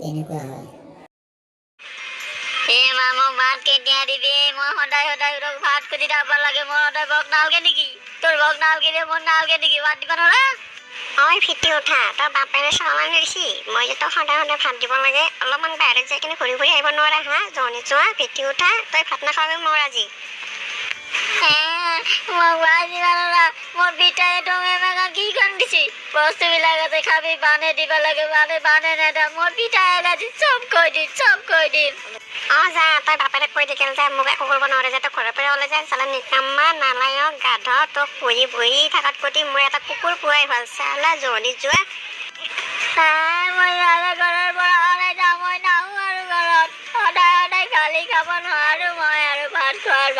এনেকুৱা হয়। মা মোক ভাত কেতিয়া দিবি? মই সদায় সদায় তোক ভাত খুজি যাব লাগে, মোৰ সদায় ভোক নালগে নেকি? তোৰ ভোক নালগে মোৰ নালগে নেকি? ভাত দিব নোৱাৰা? ঐ ফিটি উঠা, তই বাপেৰে চালান দিছি মই যে তই সদায় সদায় ভাত দিব লাগে, অলপমান বাহিৰত যাই কিনে ঘূৰি ঘূৰি আহিব নোৱাৰা হা? জনি যোৱা ফিটি উঠা, তই ভাত নাখাবি মোৰ আজি। মোক ভাত দিব নোৱাৰা, মোৰ পিতাই তুমি আমাক কি কাম দিছি? বস্তুবিলাক আছে খাবি, বানে দিব লাগে, বানে নেদা, মোৰ পিতাই আজি চব কৈ দিম। যা তই বাপেৰে কৈ দিছিল যে মোক একো কৰিব নোৱাৰে, যে তই ঘৰৰ পৰা ওলাই যায় চালা নিকাম্মা নালায়ক গাধ, তোক বহি বহি থাকাত প্ৰতি মোৰ এটা কুকুৰ পোৱাই ভাল। চালা জনি যোৱা। মই ঘৰৰ পৰা ওলাই যাওঁ, মই নাহো আৰু ঘৰত। সদায় সদায় গালি খাব নোৱাৰো মই আৰু ভাত খোৱাৰ